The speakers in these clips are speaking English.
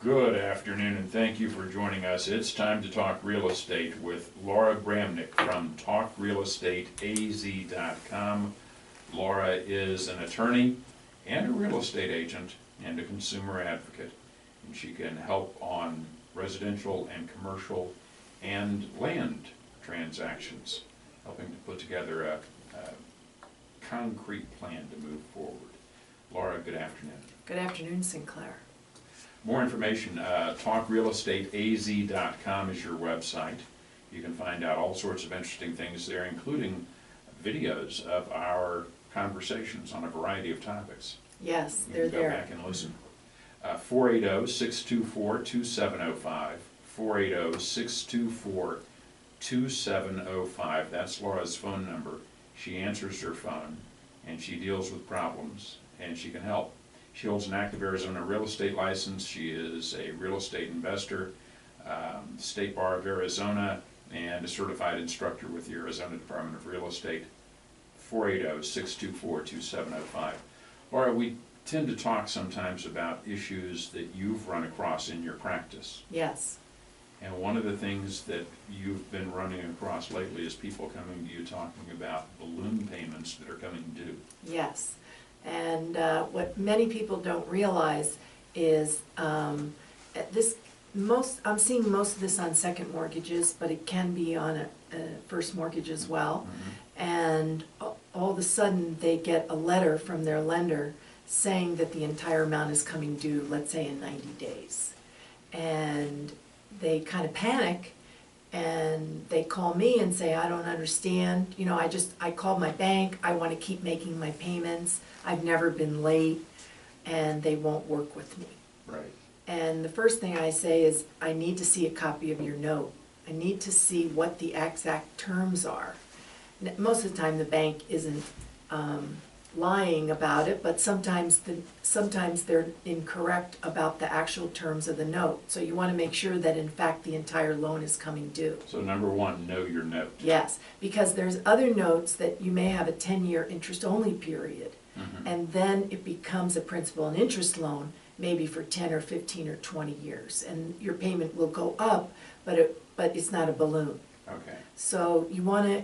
Good afternoon, and thank you for joining us. It's time to talk real estate with Laura Bramnick from TalkRealEstateAZ.com. Laura is an attorney and a real estate agent and a consumer advocate, and she can help on residential and commercial and land transactions, helping to put together a concrete plan to move forward. Laura, good afternoon. Good afternoon, Sinclair. More information, TalkRealEstateAZ.com is your website. You can find out all sorts of interesting things there, including videos of our conversations on a variety of topics. Yes, You they're can go there. back and listen. 480-624-2705, 480-624-2705. That's Laura's phone number. She answers her phone, and she deals with problems, and she can help. She holds an active Arizona real estate license. She is a real estate investor, State Bar of Arizona, and a certified instructor with the Arizona Department of Real Estate. 480-624-2705. Laura, we tend to talk sometimes about issues that you've run across in your practice. Yes. And one of the things that you've been running across lately is people coming to you talking about balloon payments that are coming due. Yes. And what many people don't realize is I'm seeing most of this on second mortgages, but it can be on a first mortgage as well. Mm-hmm. And all of a sudden they get a letter from their lender saying that the entire amount is coming due, let's say in 90 days. And they kind of panic and they call me and say, I don't understand, you know, I called my bank, I want to keep making my payments, I've never been late, and they won't work with me. Right. And the first thing I say is, I need to see a copy of your note. I need to see what the exact terms are. Most of the time the bank isn't lying about it, but sometimes they're incorrect about the actual terms of the note. So you want to make sure that in fact the entire loan is coming due. So number one, know your note. Yes, because there's other notes that you may have a 10-year interest-only period, Mm-hmm. and then it becomes a principal and interest loan, maybe for 10 or 15 or 20 years, and your payment will go up, but it's not a balloon. Okay. So you want to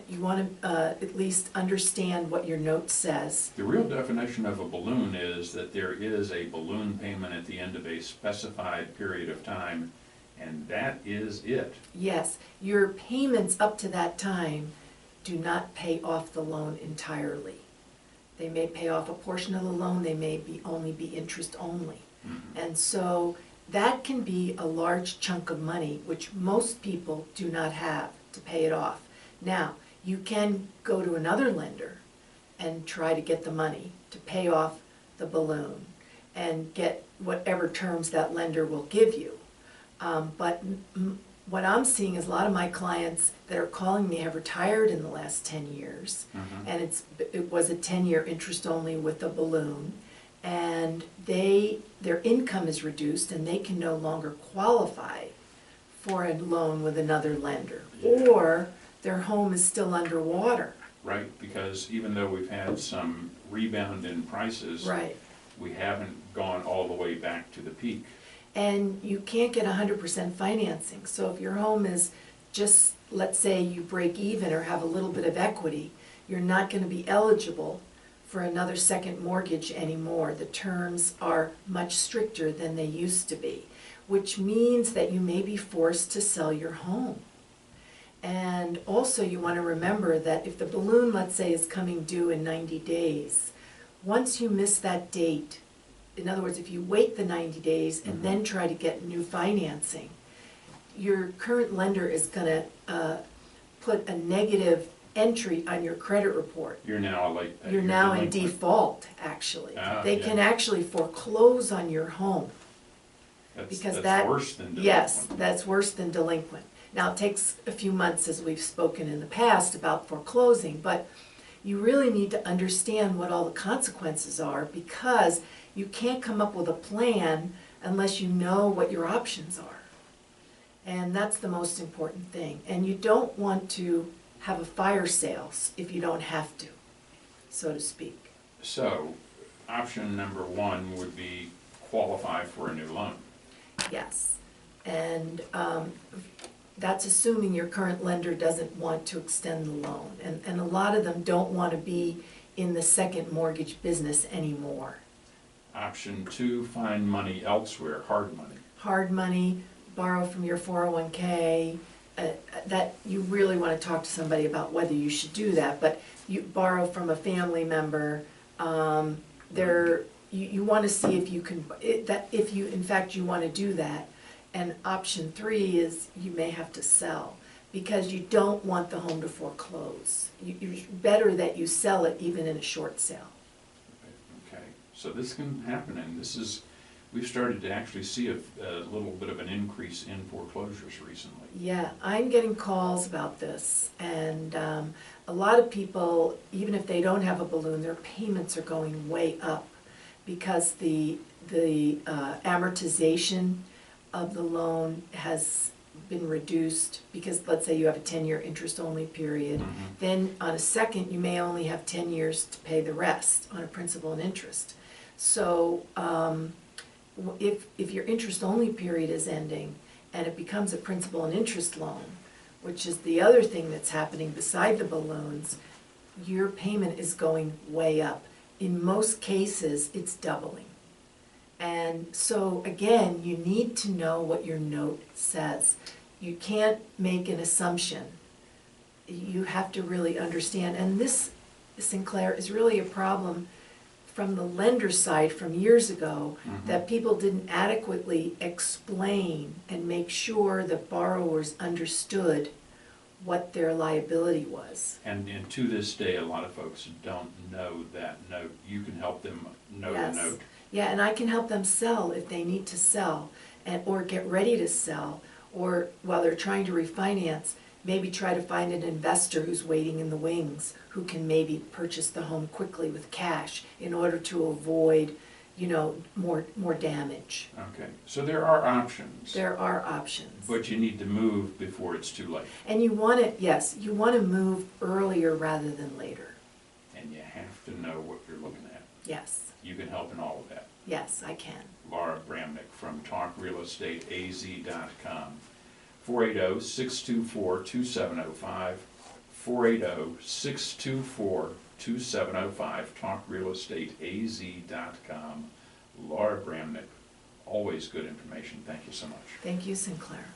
at least understand what your note says. The real definition of a balloon is that there is a balloon payment at the end of a specified period of time, and that is it. Yes, your payments up to that time do not pay off the loan entirely. They may pay off a portion of the loan, they may only be interest only. Mm-hmm. And so that can be a large chunk of money, which most people do not have to pay it off. Now, you can go to another lender and try to get the money to pay off the balloon and get whatever terms that lender will give you. But what I'm seeing is a lot of my clients that are calling me have retired in the last 10 years, Mm-hmm. and it was a 10-year interest only with a balloon, and their income is reduced and they can no longer qualify for a loan with another lender, Yeah. or their home is still underwater. Right, because even though we've had some rebound in prices, Right. we haven't gone all the way back to the peak. And you can't get 100% financing. So if your home is just, let's say you break even or have a little bit of equity, you're not going to be eligible for another second mortgage anymore. The terms are much stricter than they used to be, which means that you may be forced to sell your home. And also you want to remember that if the balloon, let's say, is coming due in 90 days, once you miss that date, in other words, if you wait the 90 days and then try to get new financing, your current lender is going to put a negative entry on your credit report. You're now like You're now in default, actually. They yeah. can actually foreclose on your home. Because that's worse than delinquent. Yes, that's worse than delinquent. Now, it takes a few months, as we've spoken in the past, about foreclosing, but you really need to understand what all the consequences are, because you can't come up with a plan unless you know what your options are. And that's the most important thing. And you don't want to have a fire sale if you don't have to, so to speak. So, option number one would be qualify for a new loan. yes. And that's assuming your current lender doesn't want to extend the loan. And a lot of them don't want to be in the second mortgage business anymore. Option 2, find money elsewhere, hard money. Hard money, borrow from your 401k, that you really want to talk to somebody about whether you should do that, but you borrow from a family member, you want to see if you can, if you, in fact, you want to do that. And option 3 is you may have to sell, because you don't want the home to foreclose. You're better that you sell it even in a short sale. Okay, so this can happen, and we've started to actually see a little bit of an increase in foreclosures recently. Yeah, I'm getting calls about this, and a lot of people, even if they don't have a balloon, their payments are going way up because the amortization of the loan has been reduced, because let's say you have a 10-year interest-only period, then on a second you may only have 10 years to pay the rest on a principal and interest. So if your interest-only period is ending and it becomes a principal and interest loan, which is the other thing that's happening beside the balloons, your payment is going way up. In most cases, it's doubling. And so again, you need to know what your note says. You can't make an assumption. You have to really understand. And this, Sinclair, is really a problem from the lender side from years ago, that people didn't adequately explain and make sure that borrowers understood what their liability was. And to this day, a lot of folks don't know that note. You can help them know the note. Yeah, and I can help them sell if they need to sell, or get ready to sell, or while they're trying to refinance, maybe try to find an investor who's waiting in the wings, who can maybe purchase the home quickly with cash in order to avoid, you know, more damage. Okay, so there are options. There are options. But you need to move before it's too late. And you want to, yes, you want to move earlier rather than later. And you have to know what you're looking at. Yes. You can help in all of that. Yes, I can. Laura Bramnick from TalkRealEstateAZ.com. 480-624-2705. 480-624-2705. TalkRealEstateAZ.com. Laura Bramnick. Always good information. Thank you so much. Thank you, Sinclair.